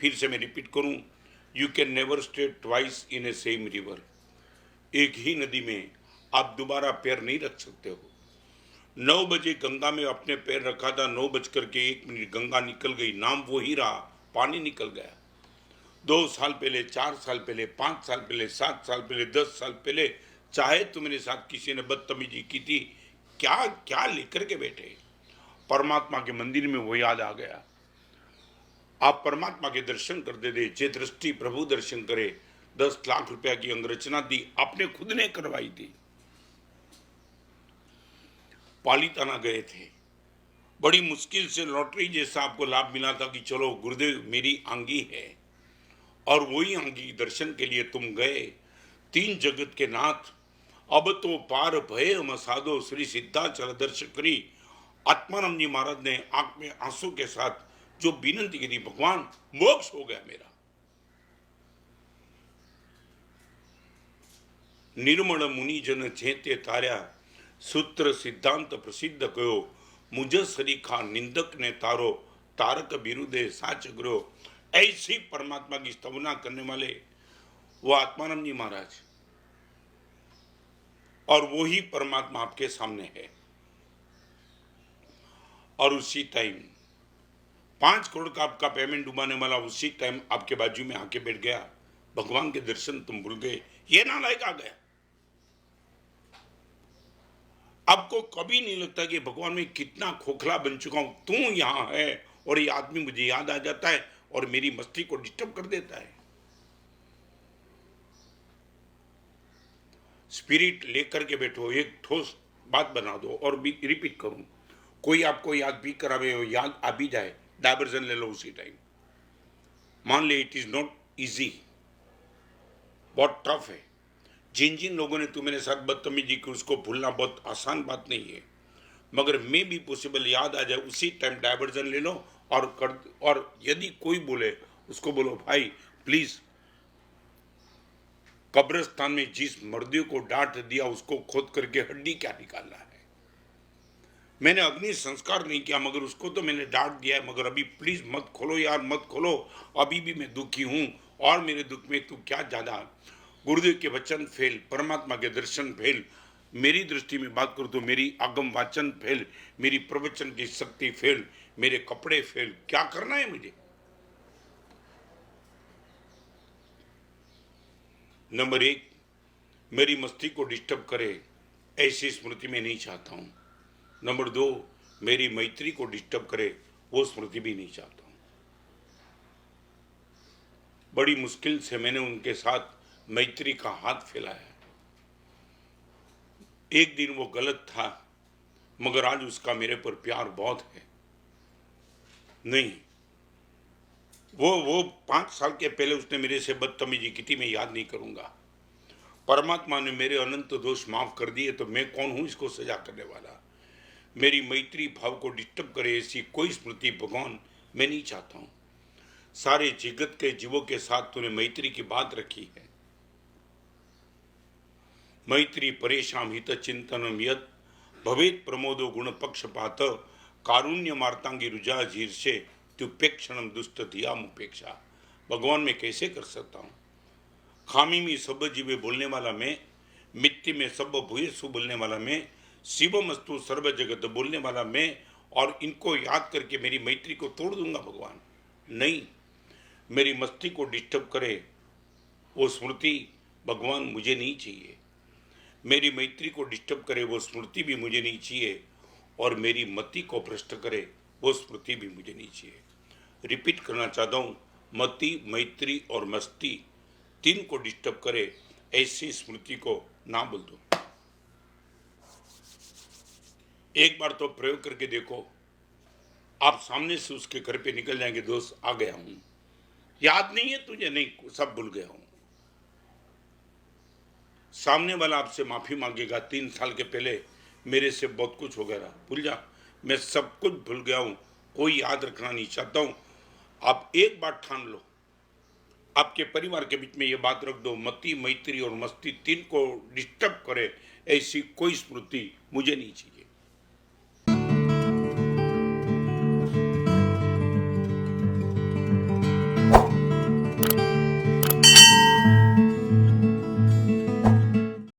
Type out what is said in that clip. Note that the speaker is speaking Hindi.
फिर से मैं रिपीट करूं, you can never stay twice in A same river. एक ही नदी में आप दोबारा पैर नहीं रख सकते हो। 9 बजे गंगा में अपने पैर रखा था, 9:01 गंगा निकल गई, नाम वो ही रहा, पानी निकल गया। 2 साल पहले, 4 साल पहले, 5 साल पहले, 7 साल पहले, 10 साल पहले, चाहे तुम्हारे साथ किसी ने बदतमीजी की थी, क्या क्या लेकर के बैठे, परमात्मा के मंदिर में वो याद आ गया। आप परमात्मा के दर्शन कर दे, जे दृष्टि प्रभु दर्शन करे। 10 लाख रुपया की अंगरचना दी, आपने खुद ने करवाई थी। पालीताना गए थे, बड़ी मुश्किल से लॉटरी जैसा आपको लाभ मिला था कि चलो गुरुदेव मेरी आंगी है, और वही आंगी दर्शन के लिए तुम गए। 3 जगत के नाथ, अब तो पार भय मसादो श्री सिद्धाचल दर्शन करी। आत्मानंद जी महाराज ने आंख में आंसू के साथ जो विनती की थी, भगवान मोक्ष हो गया मेरा। निर्मल मुनि जन चेते तार्या, सूत्र सिद्धांत प्रसिद्ध कयो, मुझ सरीखा निंदक ने तारो, तारक बिरुदे साच ग्रो। ऐसी परमात्मा की स्तवना करने वाले वो आत्मानंद जी महाराज, और वो ही परमात्मा आपके सामने है। और उसी टाइम 5 करोड़ का आपका पेमेंट डुबाने वाला उसी टाइम आपके बाजू में आके बैठ गया। भगवान के दर्शन तुम भूल गए, ये नालायक आ गया। आपको कभी नहीं लगता कि भगवान में कितना खोखला बन चुका हूं, तू यहां है और ये आदमी मुझे याद आ जाता है और मेरी मस्ती को डिस्टर्ब कर देता है। स्पिरिट लेकर के बैठो, एक ठोस बात बना दो। और भी रिपीट करूं, कोई आपको याद भी करावे हो, याद आ भी जाए, डायवर्जन ले लो उसी टाइम। मान ले इट इज नॉट इजी, बहुत टफ है। जिन जिन लोगों ने तुम्हारे साथ बदतमीजी की उसको भूलना बहुत आसान बात नहीं है, मगर मे भी पॉसिबल याद आ जाए उसी टाइम डायवर्जन ले लो और कर। और यदि कोई बोले उसको बोलो, भाई प्लीज कब्रिस्तान में जिस मर्दियों को डांट दिया उसको खोद करके हड्डी क्या निकालना है। मैंने अग्नि संस्कार नहीं किया मगर उसको तो मैंने डांट दिया है, मगर अभी प्लीज मत खोलो यार, मत खोलो, अभी भी मैं दुखी हूं और मेरे दुख में तू क्या ज्यादा। गुरुदेव के वचन फेल, परमात्मा के दर्शन फेल, मेरी दृष्टि में बात करूं तो मेरी आगम वाचन फेल, मेरी प्रवचन की शक्ति फेल, मेरे कपड़े फेल, क्या करना है मुझे। नंबर 1, मेरी मस्ती को डिस्टर्ब करे ऐसी स्मृति में नहीं चाहता हूं। नंबर 2, मेरी मैत्री को डिस्टर्ब करे वो स्मृति भी नहीं चाहता हूं। बड़ी मुश्किल से मैंने उनके साथ मैत्री का हाथ फैलाया। एक दिन वो गलत था मगर आज उसका मेरे पर प्यार बहुत है। नहीं, वो 5 साल के पहले उसने मेरे से बदतमीजी की थी, मैं याद नहीं करूंगा। परमात्मा ने मेरे अनंत दोष माफ कर दिए तो मैं कौन हूं इसको सजा करने वाला। मेरी मैत्री भाव को डिस्टर्ब करे ऐसी कोई स्मृति भगवान मैं नहीं चाहता हूं। सारे जगत के जीवों के साथ तूने मैत्री की बात रखी है। मैत्री परेशान हित चिंतनम यद भवेत प्रमोदो गुण पक्षपात, कारुण्य मार्तांगी रुजा झीर्षे त्युपेक्षणम दुष्ट धिया मुपेक्षा। भगवान मैं कैसे कर सकता हूं। खामी में सब जीवे बोलने वाला मैं, मिट्टी में सब भूयसु बोलने वाला मैं, शिवमस्तु सर्व जगत बोलने वाला मैं, और इनको याद करके मेरी मैत्री को तोड़ दूंगा भगवान। नहीं, मेरी मस्ती को डिस्टर्ब करे वो स्मृति भगवान मुझे नहीं चाहिए। मेरी मैत्री को डिस्टर्ब करे वो स्मृति भी मुझे नहीं चाहिए, और मेरी मति को भ्रष्ट करे वो स्मृति भी मुझे नहीं चाहिए। रिपीट करना चाहता हूं, मति, मैत्री और मस्ती 3 को डिस्टर्ब करे ऐसी स्मृति को ना बोल दो। एक बार तो प्रयोग करके देखो, आप सामने से उसके घर पे निकल जाएंगे, दोस्त आ गया हूं, याद नहीं है तुझे, नहीं सब भूल गया हूं। सामने वाला आपसे माफी मांगेगा, 3 साल के पहले मेरे से बहुत कुछ हो गया, भूल जा, मैं सब कुछ भूल गया हूं, कोई याद रखना नहीं चाहता हूं। आप एक बार ठान लो, आपके परिवार के बीच में ये बात रख दो, मति, मैत्री और मस्ती 3 को डिस्टर्ब करे ऐसी कोई स्मृति मुझे नहीं चाहिए।